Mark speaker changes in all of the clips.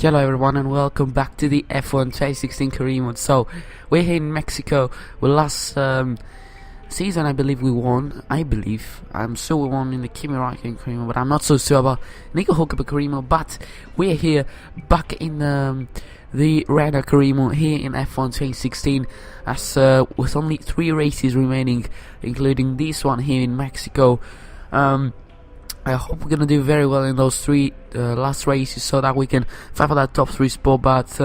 Speaker 1: Hello everyone and welcome back to the F1 2016 career mode. So we're here in Mexico. Well, last season I believe we won. I'm sure we won in the Kimi Räikkönen career mode, but I'm not so sure about Nico Hulkenberg career mode. But we're here back in the Renault career mode here in F1 2016, as with only 3 races remaining, including this one here in Mexico. I hope we're gonna do very well in those 3 last races, so that we can fight for that top 3 spot. But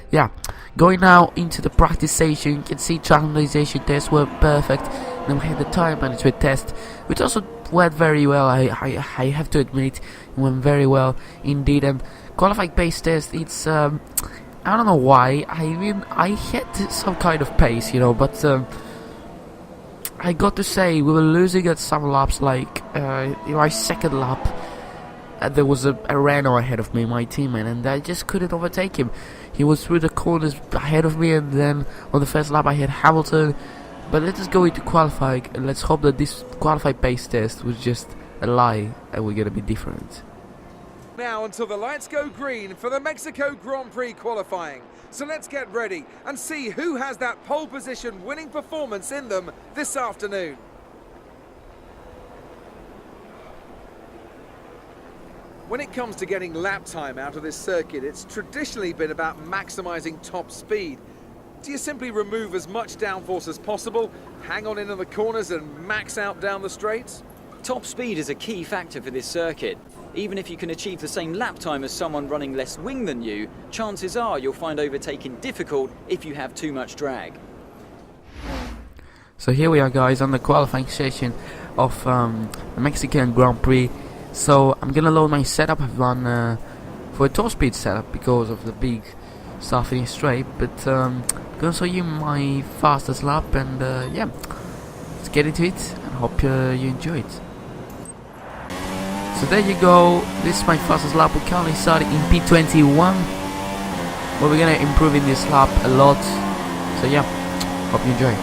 Speaker 1: yeah, going now into the practice station, you can see track optimization tests were perfect. Then we had the tire management test, which also went very well. I have to admit, it went very well indeed. And qualifying pace test, it's I don't know why. I had some kind of pace, but I got to say, we were losing at some laps, like my second lap, there was a Renault ahead of me, my teammate, and I just couldn't overtake him. He was through the corners ahead of me, and then on the first lap I had Hamilton. But let us go into qualifying, and let's hope that this qualifying pace test was just a lie, and we're going to be different.
Speaker 2: Now until the lights go green for the Mexico Grand Prix qualifying. So let's get ready and see who has that pole position winning performance in them this afternoon. When it comes to getting lap time out of this circuit, it's traditionally been about maximising top speed. Do you simply remove as much downforce as possible, hang on into the corners and max out down the straights?
Speaker 3: Top speed is a key factor for this circuit. Even if you can achieve the same lap time as someone running less wing than you, chances are you'll find overtaking difficult if you have too much drag.
Speaker 1: So here we are, guys, on the qualifying session of the Mexican Grand Prix. So I'm gonna load my setup. I've run for a top speed setup because of the big stuff in straight, but I'm gonna show you my fastest lap, and yeah, let's get into it and hope you enjoy it. So there you go, this is my fastest lap. We currently started in P21, but we're gonna improve in this lap a lot. So yeah, hope you enjoy.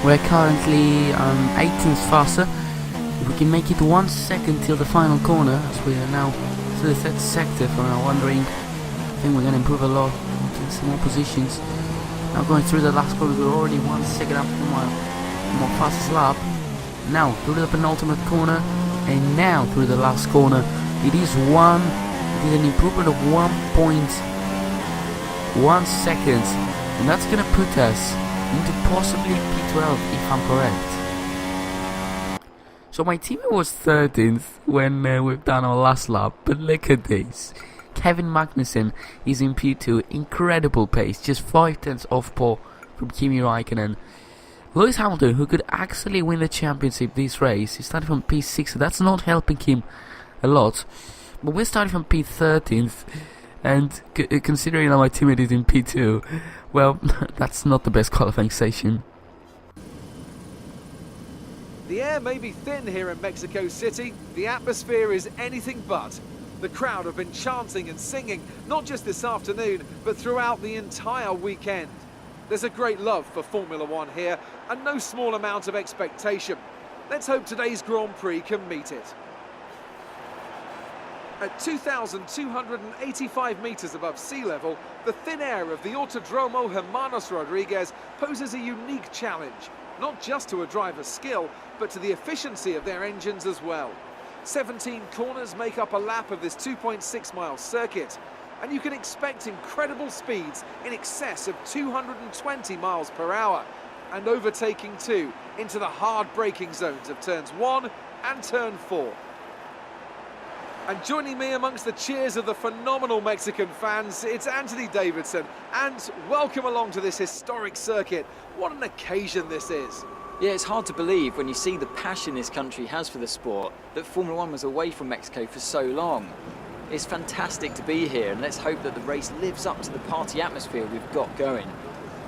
Speaker 1: We're currently 18th faster. If we can make it 1 second till the final corner, as we are now to the 3rd sector for our wondering, I think we're going to improve a lot, getting some more positions. Now going through the last corner, we're already 1 second up from our fastest lap. Now through the penultimate corner, and now through the last corner. It is an improvement of 1.1 seconds, and that's going to put us into possibly P12 if I'm correct. So my teammate was 13th when we've done our last lap, but look at this. Kevin Magnussen is in P2, incredible pace, just 5/10 off pole from Kimi Räikkönen. Lewis Hamilton, who could actually win the championship this race, he started from P6, so that's not helping him a lot. But we're starting from P13th, and considering that my teammate is in P2, well, that's not the best qualifying session.
Speaker 2: The air may be thin here in Mexico City. The atmosphere is anything but. The crowd have been chanting and singing, not just this afternoon, but throughout the entire weekend. There's a great love for Formula One here, and no small amount of expectation. Let's hope today's Grand Prix can meet it. At 2,285 metres above sea level, the thin air of the Autodromo Hermanos Rodriguez poses a unique challenge, not just to a driver's skill, but to the efficiency of their engines as well. 17 corners make up a lap of this 2.6-mile circuit. and you can expect incredible speeds in excess of 220 miles per hour. And overtaking too into the hard braking zones of turns 1 and turn 4. And joining me amongst the cheers of the phenomenal Mexican fans, it's Anthony Davidson. And welcome along to this historic circuit. What an occasion this is.
Speaker 3: Yeah, it's hard to believe when you see the passion this country has for the sport that Formula One was away from Mexico for so long. It's fantastic to be here, and let's hope that the race lives up to the party atmosphere we've got going.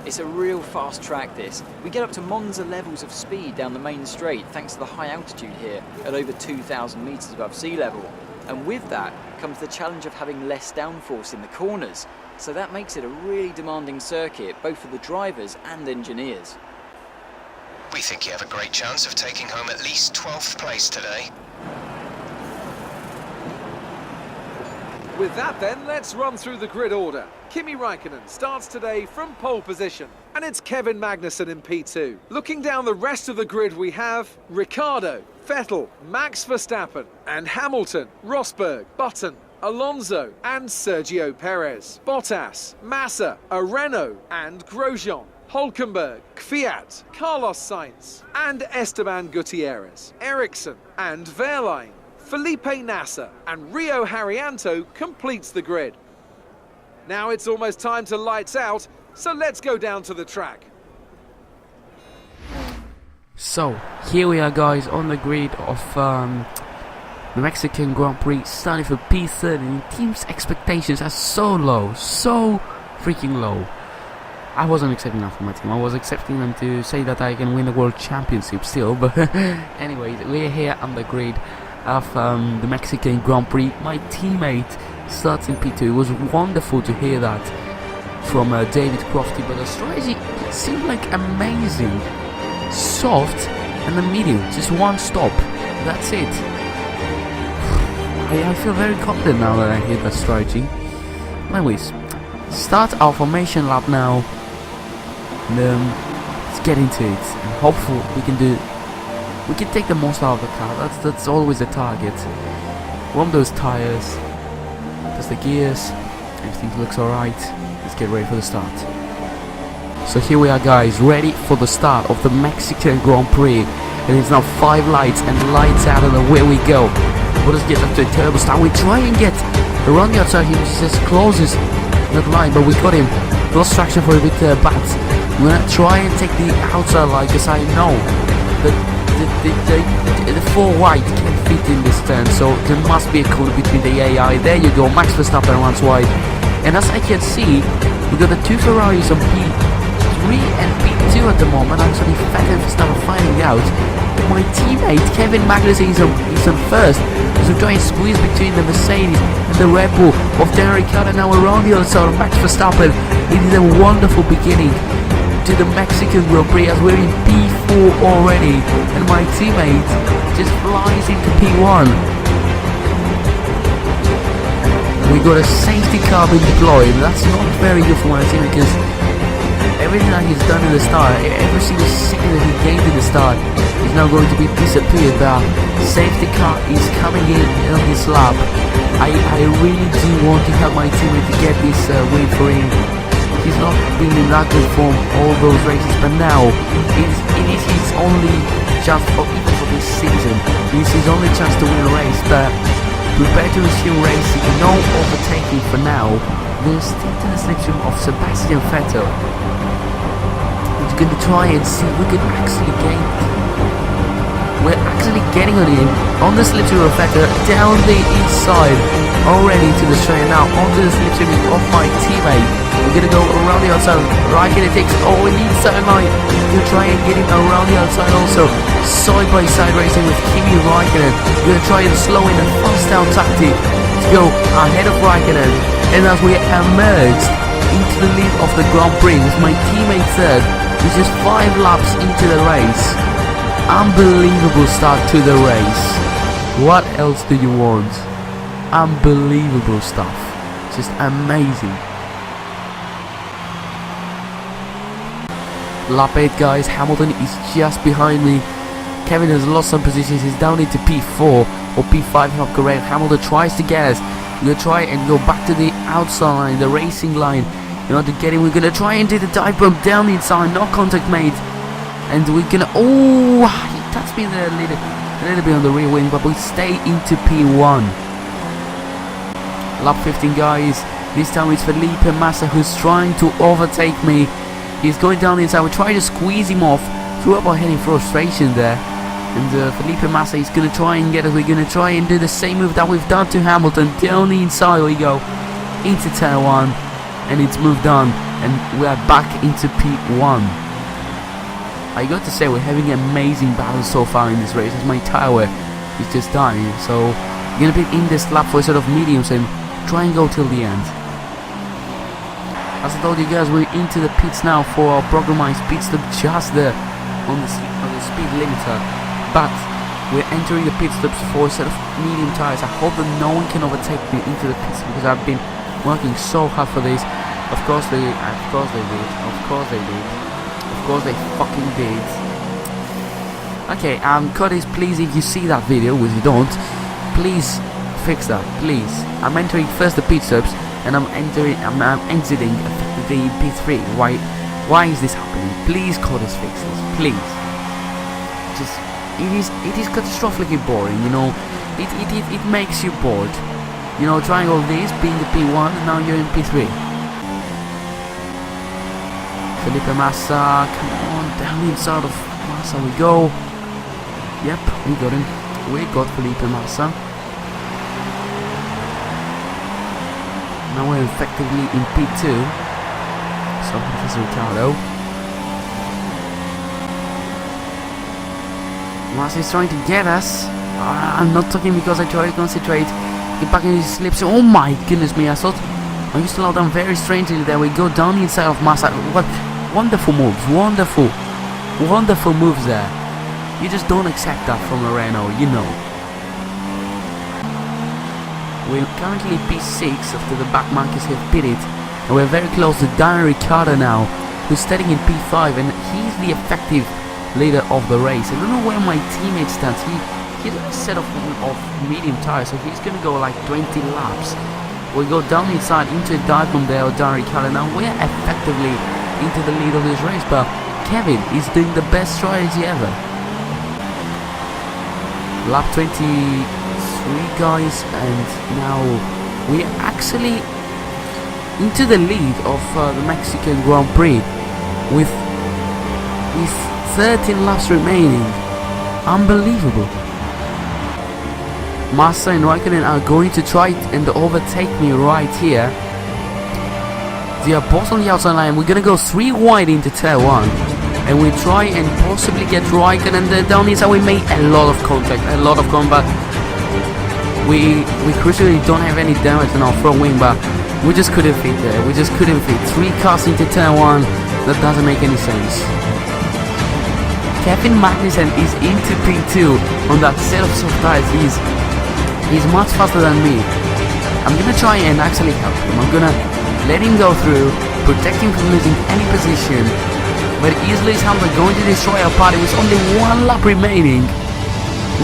Speaker 3: It's a real fast track, this. We get up to Monza levels of speed down the main straight thanks to the high altitude here at over 2,000 metres above sea level. And with that comes the challenge of having less downforce in the corners. So that makes it a really demanding circuit, both for the drivers and engineers.
Speaker 4: We think you have a great chance of taking home at least 12th place today.
Speaker 2: With that then, let's run through the grid order. Kimi Raikkonen starts today from pole position, and it's Kevin Magnussen in P2. Looking down the rest of the grid, we have Ricciardo, Vettel, Max Verstappen, and Hamilton, Rosberg, Button, Alonso, and Sergio Perez, Bottas, Massa, Renault, and Grosjean, Hülkenberg, Kvyat, Carlos Sainz, and Esteban Gutierrez, Ericsson, and Wehrlein. Felipe Nasser and Rio Haryanto completes the grid. Now it's almost time to lights out, so let's go down to the track.
Speaker 1: So here we are, guys, on the grid of the Mexican Grand Prix, starting for P30. Team's expectations are so low, so freaking low. I wasn't accepting that from my team. I was accepting them to say that I can win the World Championship still, but anyways, we're here on the grid of the Mexican Grand Prix. My teammate starts in P2. It was wonderful to hear that from David Crofty, but the strategy seemed like amazing. Soft and the medium, just one stop, that's it. I feel very confident now that I hear that strategy. Anyways, start our formation lap now, and let's get into it, and hopefully we can take the most out of the car. That's always the target. Warm those tires, test the gears, everything looks alright. Let's get ready for the start. So here we are, guys, ready for the start of the Mexican Grand Prix. And it's now 5 lights and lights out, and away we go. Let us get up to a turbo start. We try and get around the outside. He was just closest that line, but we got him. Lost traction for a bit, but we're gonna try and take the outside line, because I know that the 4 white can fit in this turn, so there must be a corner between the AI. There you go, Max Verstappen runs wide, and as I can see, we got the 2 Ferraris on P3 and P2 at the moment. Actually, Vettel and Verstappen finding out. My teammate Kevin Magnussen is on first, so trying to squeeze between the Mercedes and the Red Bull of Daniel Ricciardo. Now around the other side of Max Verstappen. It is a wonderful beginning to the Mexican Grand Prix, as we're in P4 already, and my teammate just flies into P1. We got a safety car being deployed. That's not very good for my team, because everything that he's done in the start, every single second that he gained in the start, is now going to be disappeared. The safety car is coming in on this lap. I really do want to help my teammate to get this win for him. He's not been in that good form all those races, but now it is his only chance, or even for this season, it is his only chance to win a race. But prepare to resume racing, no overtaking for now. We're still to the slipstream of Sebastian Vettel. We're going to try and see if we can actually gain. We're actually getting on the slipstream of Vettel, down the inside, already to the straight. Now onto the slipstream of my teammate. We're going to go around the outside. Raikkonen takes the inside line to try and get him around the outside also. Side by side racing with Kimi Raikkonen. We're going to try and slow in a fast down tactic to go ahead of Raikkonen. And as we emerged into the lead of the Grand Prix with my teammate third, with just 5 laps into the race. Unbelievable start to the race. What else do you want? Unbelievable stuff. Just amazing. Lap 8, guys. Hamilton is just behind me. Kevin has lost some positions. He's down into P4 or P5, if I'm correct. Hamilton tries to get us. We're gonna try and go back to the outside line, the racing line, in order to get in. We're gonna try and do the dive bomb down the inside, no contact made, and we're gonna, oh, he touched me there a little bit on the rear wing, but we stay into P1. Lap 15, guys. This time it's Felipe Massa who's trying to overtake me. He's going down the inside. We try to squeeze him off through our head in frustration there. And Felipe Massa is going to try and get us. We're going to try and do the same move that we've done to Hamilton. Down the inside we go into turn 1. And it's moved on. And we are back into P1. I got to say, we're having an amazing battle so far in this race, as my tyre is just dying. So we're going to be in this lap for sort of mediums and try and go till the end. As I told you guys, we're into the pits now for our programmized pit stop just there on the speed limiter. But we're entering the pit stops for a set of medium tires. I hope that no one can overtake me into the pits because I've been working so hard for this. Of course they did. Of course they fucking did. Okay, Curtis, please, if you see that video, which you don't, please fix that, please. I'm entering first the pit stops and I'm exiting the P3. Why is this happening? Please, Curtis, fix this, please. Just it is catastrophically boring, you know. It makes you bored, you know, trying all this, being the P1 and now you're in P3. Felipe Massa, come on, down the inside of Massa we go. Yep, we got him. We got Felipe Massa. Now we're effectively in P2. So this is Ricardo. Massa is trying to get us. I'm not talking because I try to concentrate. Get back in his slips. Oh my goodness me, I thought I used to slow down very strangely there. We go down the inside of Massa. What wonderful moves, wonderful moves there. You just don't accept that from a Renault, you know. We're currently P6 after the back markers have pitted, and we're very close to Daniel Ricciardo now, who's starting in P5, and he's the effective leader of the race. I don't know where my teammate stands. He's a set of medium tires, so he's gonna go like 20 laps. We go down inside into a dive from there with Daniel Ricciardo. Now we're effectively into the lead of this race, but Kevin is doing the best strategy ever. Lap 23, guys, and now we are actually into the lead of the Mexican Grand Prix with 13 laps remaining. Unbelievable. Massa and Raikkonen are going to try and overtake me right here. They are both on the outside line. We're gonna go 3 wide into turn 1, and we try and possibly get Raikkonen down inside. We made a lot of contact, but we crucially don't have any damage on our front wing, but we just couldn't fit there. We just couldn't fit. 3 cars into turn 1. That doesn't make any sense. Kevin Magnussen is into P2 on that set of soft tires. He's much faster than me. I'm gonna try and actually help him. I'm gonna let him go through, protect him from losing any position. But easily is Hamilton going to destroy our party with only 1 lap remaining.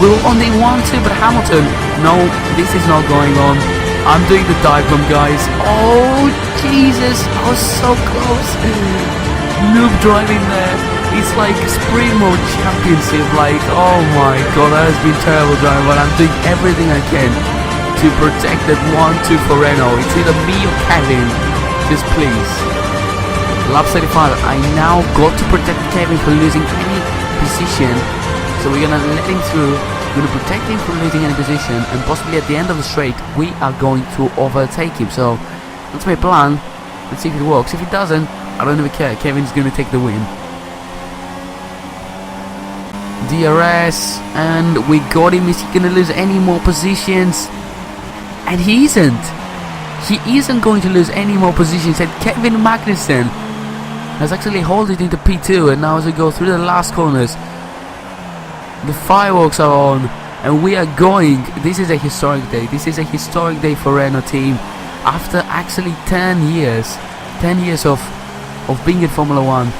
Speaker 1: We'll only want to, but Hamilton, no, this is not going on. I'm doing the dive bomb, guys. Oh Jesus, I was so close. Noob driving there. It's like sprint mode championship. Like, oh my god, that has been terrible driving, but I'm doing everything I can to protect that 1-2 for Renault. It's either me or Kevin. Just please. Lap 35. I now got to protect Kevin from losing any position. So we're gonna let him through. We're gonna protect him from losing any position, and possibly at the end of the straight, we are going to overtake him. So that's my plan. Let's see if it works. If it doesn't, I don't even care. Kevin's gonna take the win. DRS, and we got him. Is he gonna lose any more positions? And he isn't. He isn't going to lose any more positions. And Kevin Magnussen has actually held it into P2, and now as we go through the last corners, the fireworks are on, and we are going. This is a historic day. This is a historic day for Renault team. After actually 10 years of being in Formula 1,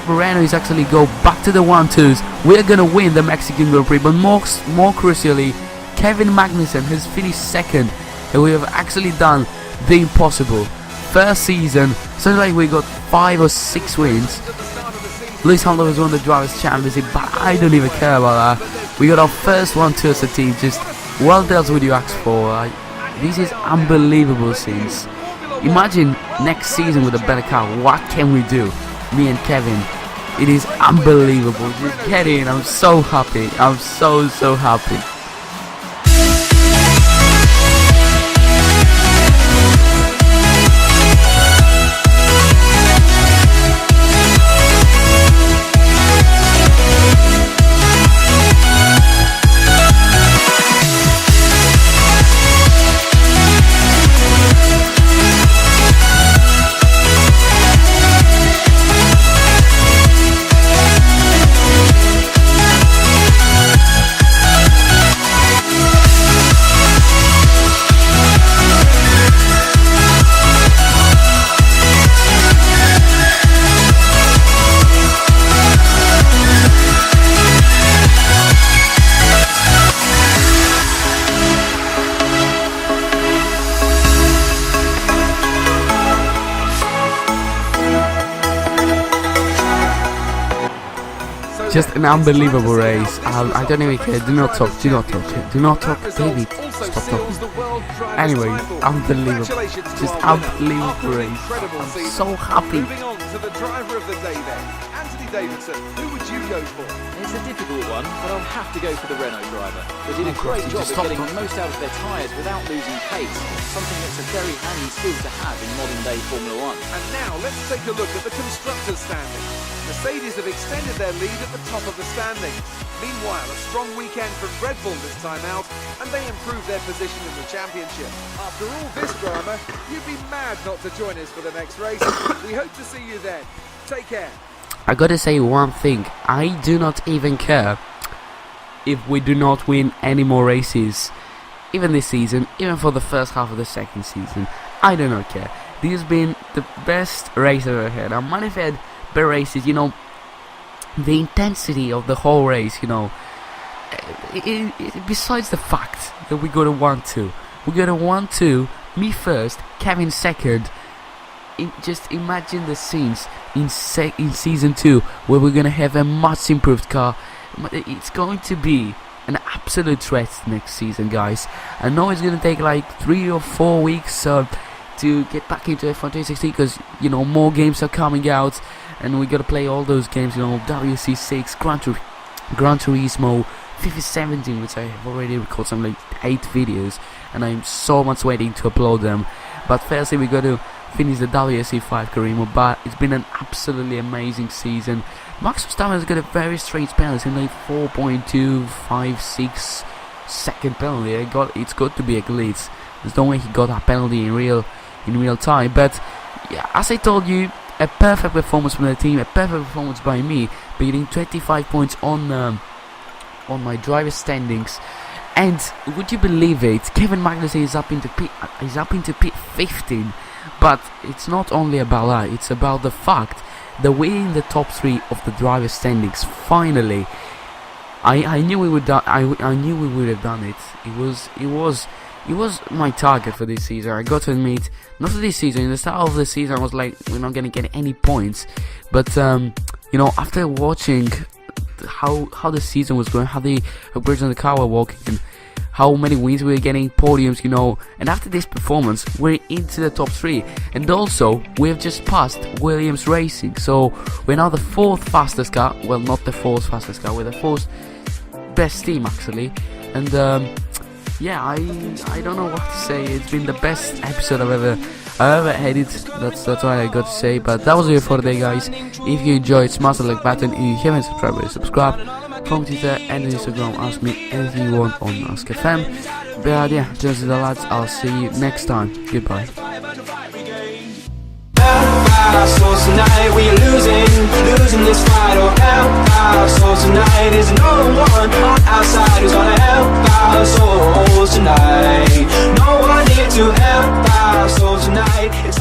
Speaker 1: Renault is actually go back to the 1-2s. We're gonna win the Mexican Grand Prix, but more crucially, Kevin Magnussen has finished second and we have actually done the impossible. First season, something like we got 5 or 6 wins. Lewis Hamilton has won the Drivers' Championship, but I don't even care about that. We got our first one too as a team. Just well dealt with you, X4. This is unbelievable scenes. Imagine next season with a better car. What can we do? Me and Kevin. It is unbelievable. Just get in. I'm so happy. I'm so happy. Just an unbelievable race. I don't even care. Do not talk. Do not talk. Do not talk, David. Stop talking. Anyway, unbelievable. Just unbelievable race. I'm so happy.
Speaker 2: Moving on to the driver of the day then. Anthony Davidson, who would you go for?
Speaker 3: It's a difficult one, but I'll have to go for the Renault driver. They did a great job of getting the most out of their tyres without losing pace, something that's a very handy skill to have in modern day Formula 1.
Speaker 2: And now let's take a look at the constructors' standings. Mercedes have extended their lead at the top of the standings. Meanwhile, a strong weekend from Red Bull this time out, and they improved their position in the championship. After all this drama, you'd be mad not to join us for the next race. We hope to see you then. Take care.
Speaker 1: I gotta say one thing. I do not even care if we do not win any more races, even this season, even for the first half of the second season. I do not care. This has been the best race I've ever had. I might have had better races, you know, the intensity of the whole race, you know, besides the fact that we got a 1-2, we got a 1-2, me first, Kevin second. Just imagine the scenes in season 2 where we're gonna have a much improved car. It's going to be an absolute threat next season, guys. I know it's gonna take like 3 or 4 weeks to get back into F1 2016 because, you know, more games are coming out and we gotta play all those games, you know, WC6, Gran Turismo, FIFA 17, which I have already recorded some like 8 videos and I'm so much waiting to upload them. But firstly we got to finish the WSC5 Karimo, but it's been an absolutely amazing season. Max Verstappen has got a very strange penalty, like 4.256 second penalty. It's got to be a glitch. There's no way he got that penalty in real time. But yeah, as I told you, a perfect performance from the team, a perfect performance by me, beating 25 points on my driver standings. And would you believe it? Kevin Magnussen is up into P 15. But it's not only about that, it's about the fact that we're in the top 3 of the driver standings. Finally, I knew we would. I knew we would have done it. It was my target for this season. I got to admit, not for this season. In the start of the season, I was like, we're not gonna get any points. But you know, after watching how the season was going, how the upgrades on the car were working, and how many wins we were getting, podiums, you know, and after this performance we're into the top 3, and also we've just passed Williams Racing, so we're now the 4th fastest car. Well, not the 4th fastest car, we're the 4th best team actually. And yeah, I don't know what to say. It's been the best episode I've ever had it. That's what I got to say. But that was it for today, guys. If you enjoyed, smash the like button. If you haven't subscribed, subscribe. From Twitter and Instagram, ask me anything you want on Ask FM. But yeah, just the lads. I'll see you next time. Goodbye.
Speaker 5: So tonight we are losing this fight. Oh, help our souls tonight. There's no one on our side who's gonna help our souls tonight. No one here to help our souls tonight.